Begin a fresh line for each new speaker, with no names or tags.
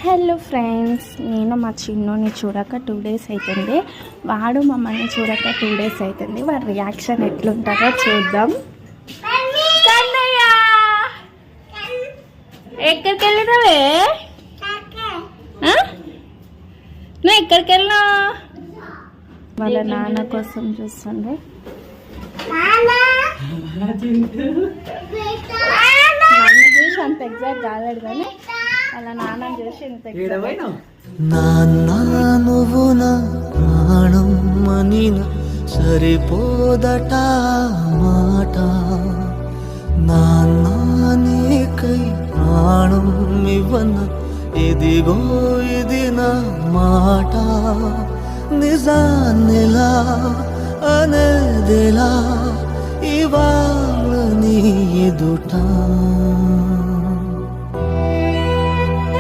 Hello friends, నేను మా చిన్నోని చూడక 2 డేస్ అవుతుంది. వాడు మమ్మల్ని చూడక 2 డేస్ అవుతుంది. వాడి రియాక్షన్ ఎట్లుంటుందో చూద్దాం. కన్నయ్య, ఎక్కడికి వెళ్ళినవే? నువ్వు ఎక్కడికి వెళ్ళినా? వాళ్ళ నాన్న కోసం చూస్తుండే. నన్ను చూసి అంత ఎగ్జాక్ట్ కాలేడు కానీ వాళ్ళ నాన్న చూసి ఇంత
నాన్న నువ్వు నా ప్రాణం మనిన సరిపోదట మాట. నాన్న నీకై ప్రాణం ఇవ్వన ఇదిగో ఇది నా మాట. నిజాన్నిలా అనేదిలా ఇవాళ నీ ఎదుట.